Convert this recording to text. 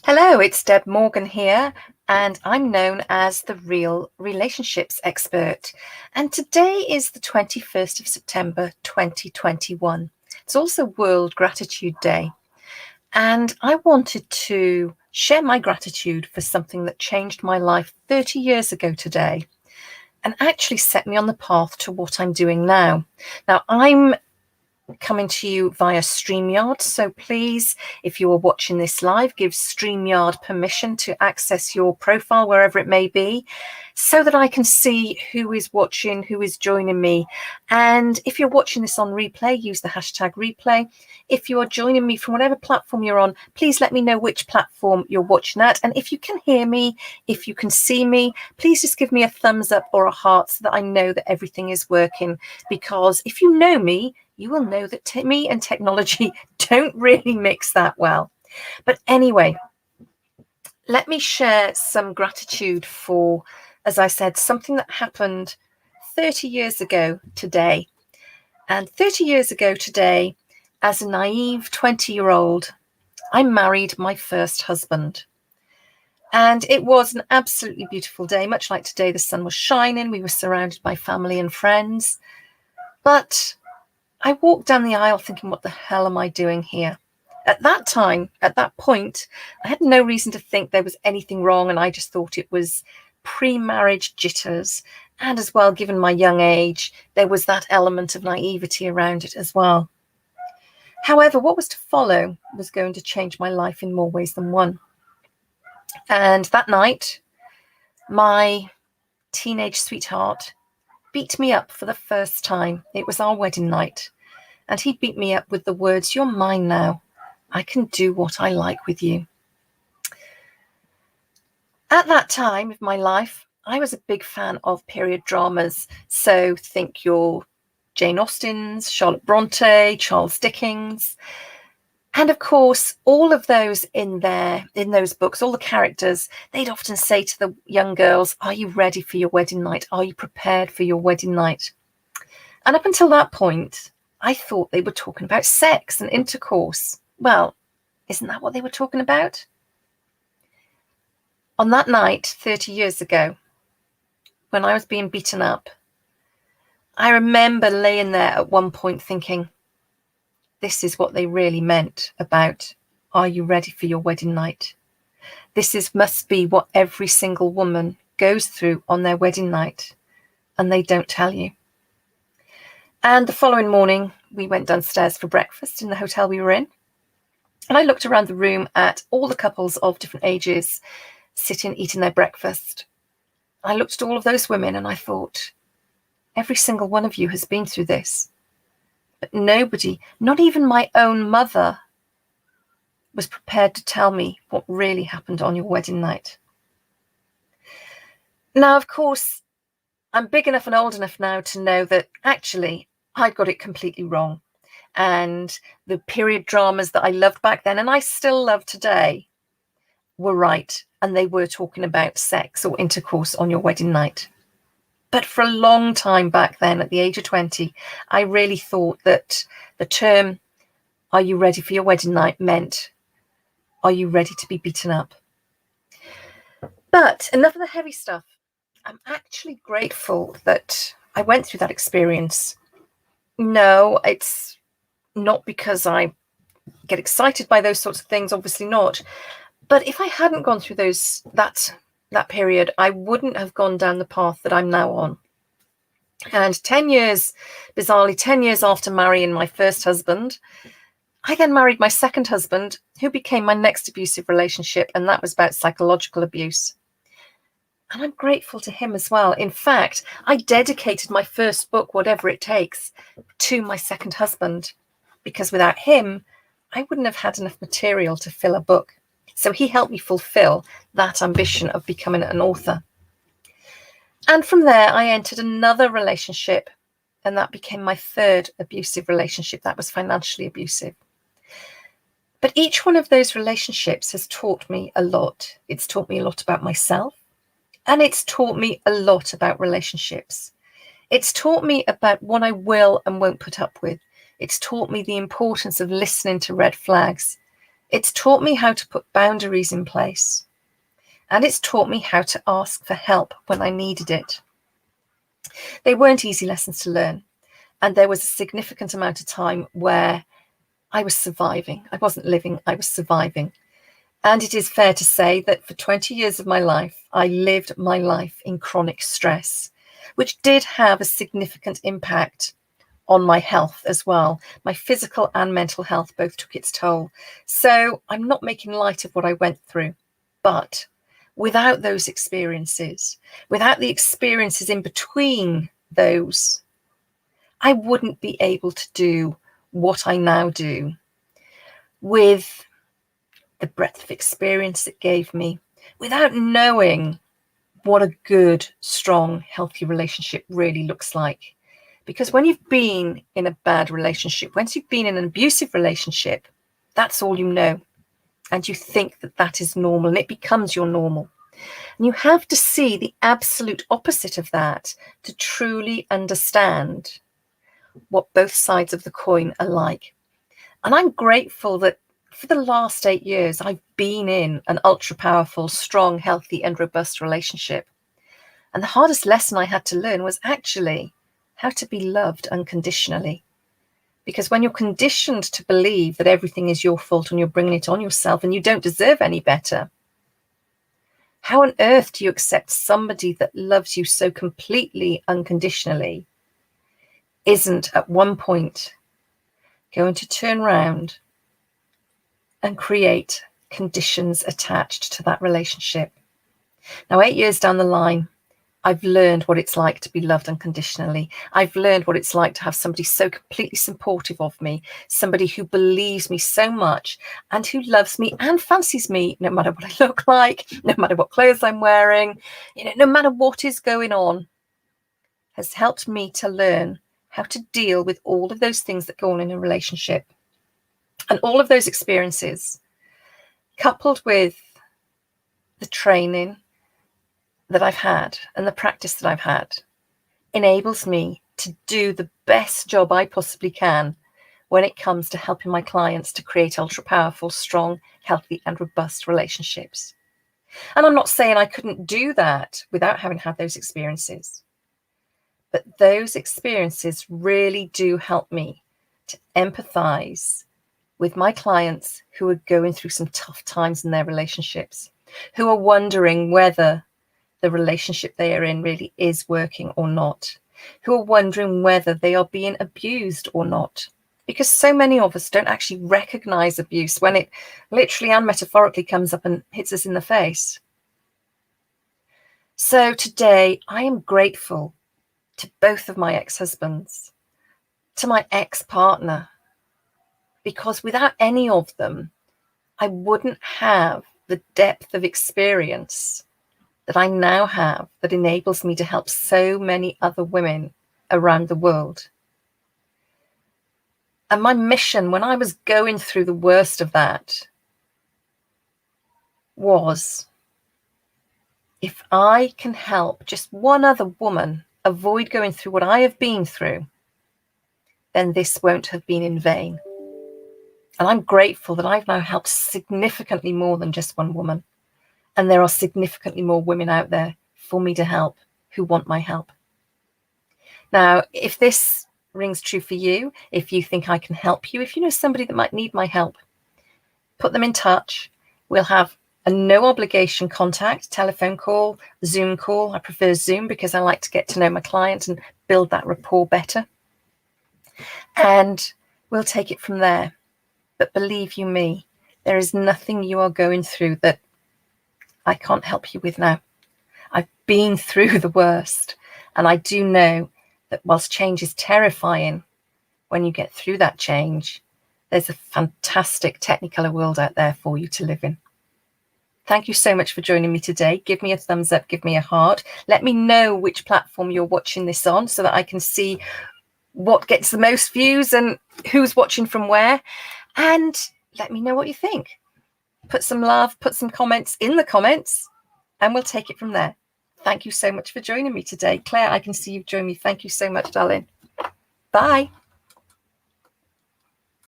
Hello, it's Deb Morgan here, and I'm known as the Real Relationships Expert. And today is the 21st of September 2021. It's also World Gratitude Day. And I wanted to share my gratitude for something that changed my life 30 years ago today and actually set me on the path to what I'm doing now. Now, I'm coming to you via StreamYard. So please, if you are watching this live, give StreamYard permission to access your profile wherever it may be, so that I can see who is watching, who is joining me. And if you're watching this on replay, use the hashtag replay. If you are joining me from whatever platform you're on, please let me know which platform you're watching at. And if you can hear me, if you can see me, please just give me a thumbs up or a heart so that I know that everything is working. Because if you know me, you will know that me and technology don't really mix that well. But anyway, let me share some gratitude for, as I said, something that happened 30 years ago today. And 30 years ago today, as a naive 20-year-old, I married my first husband. And it was an absolutely beautiful day. Much like today, the sun was shining. We were surrounded by family and friends. But I walked down the aisle thinking, what the hell am I doing here? At that time, at that point, I had no reason to think there was anything wrong, and I just thought it was pre-marriage jitters. And as well, given my young age, there was that element of naivety around it as well. However, what was to follow was going to change my life in more ways than one. And that night, my teenage sweetheart beat me up for the first time. It was our wedding night. And he beat me up with the words, "You're mine now. I can do what I like with you." At that time of my life, I was a big fan of period dramas. So think your Jane Austens, Charlotte Bronte, Charles Dickens. And of course, all of those in those books, all the characters, they'd often say to the young girls, "Are you ready for your wedding night? Are you prepared for your wedding night?" And up until that point, I thought they were talking about sex and intercourse. Well, isn't that what they were talking about? On that night, 30 years ago, when I was being beaten up, I remember laying there at one point thinking, this is what they really meant about, are you ready for your wedding night? Must be what every single woman goes through on their wedding night, and they don't tell you. And the following morning, we went downstairs for breakfast in the hotel we were in. And I looked around the room at all the couples of different ages sitting, eating their breakfast. I looked at all of those women and I thought, every single one of you has been through this. But nobody, not even my own mother, was prepared to tell me what really happened on your wedding night. Now, of course, I'm big enough and old enough now to know that actually I got it completely wrong. And the period dramas that I loved back then, and I still love today, were right. And they were talking about sex or intercourse on your wedding night. But for a long time back then, at the age of 20, I really thought that the term, "Are you ready for your wedding night?" meant, are you ready to be beaten up? But enough of the heavy stuff. I'm actually grateful that I went through that experience. No, it's not because I get excited by those sorts of things, obviously not. But if I hadn't gone through that period, I wouldn't have gone down the path that I'm now on. And 10 years, bizarrely, 10 years after marrying my first husband, I then married my second husband, who became my next abusive relationship, and that was about psychological abuse. And I'm grateful to him as well. In fact, I dedicated my first book, Whatever It Takes, to my second husband, because without him, I wouldn't have had enough material to fill a book. So he helped me fulfill that ambition of becoming an author. And from there, I entered another relationship, and that became my third abusive relationship. That was financially abusive. But each one of those relationships has taught me a lot. It's taught me a lot about myself, and it's taught me a lot about relationships. It's taught me about what I will and won't put up with. It's taught me the importance of listening to red flags. It's taught me how to put boundaries in place. And it's taught me how to ask for help when I needed it. They weren't easy lessons to learn. And there was a significant amount of time where I was surviving. I wasn't living, I was surviving. And it is fair to say that for 20 years of my life, I lived my life in chronic stress, which did have a significant impact on my health as well. My physical and mental health both took its toll. So I'm not making light of what I went through. But without those experiences, without the experiences in between those, I wouldn't be able to do what I now do with the breadth of experience it gave me, without knowing what a good, strong, healthy relationship really looks like. Because when you've been in a bad relationship, once you've been in an abusive relationship, that's all you know. And you think that that is normal, and it becomes your normal. And you have to see the absolute opposite of that to truly understand what both sides of the coin are like. And I'm grateful that for the last 8 years, I've been in an ultra powerful, strong, healthy, and robust relationship. And the hardest lesson I had to learn was actually how to be loved unconditionally. Because when you're conditioned to believe that everything is your fault and you're bringing it on yourself and you don't deserve any better, how on earth do you accept somebody that loves you so completely unconditionally isn't at one point going to turn around and create conditions attached to that relationship? Now, 8 years down the line, I've learned what it's like to be loved unconditionally. I've learned what it's like to have somebody so completely supportive of me, somebody who believes me so much and who loves me and fancies me no matter what I look like, no matter what clothes I'm wearing, no matter what is going on, has helped me to learn how to deal with all of those things that go on in a relationship. And all of those experiences, coupled with the training that I've had and the practice that I've had, enables me to do the best job I possibly can when it comes to helping my clients to create ultra powerful, strong, healthy, and robust relationships. And I'm not saying I couldn't do that without having had those experiences, but those experiences really do help me to empathize with my clients who are going through some tough times in their relationships, who are wondering whether the relationship they are in really is working or not, who are wondering whether they are being abused or not. Because so many of us don't actually recognize abuse when it literally and metaphorically comes up and hits us in the face. So today, I am grateful to both of my ex-husbands, to my ex-partner, because without any of them, I wouldn't have the depth of experience that I now have that enables me to help so many other women around the world. And my mission when I was going through the worst of that was, if I can help just one other woman avoid going through what I have been through, then this won't have been in vain. And I'm grateful that I've now helped significantly more than just one woman. And there are significantly more women out there for me to help who want my help. Now, if this rings true for you, if you think I can help you, if you know somebody that might need my help, put them in touch. We'll have a no obligation contact, telephone call, Zoom call. I prefer Zoom because I like to get to know my client and build that rapport better. And we'll take it from there. But believe you me, there is nothing you are going through that I can't help you with now. I've been through the worst, and I do know that whilst change is terrifying, when you get through that change, there's a fantastic technicolor world out there for you to live in. Thank you so much for joining me today. Give me a thumbs up, give me a heart. Let me know which platform you're watching this on so that I can see what gets the most views and who's watching from where. And let me know what you think. Put some love, put some comments in the comments, and we'll take it from there. Thank you so much for joining me today. Claire, I can see you've joined me. Thank you so much, darling. Bye.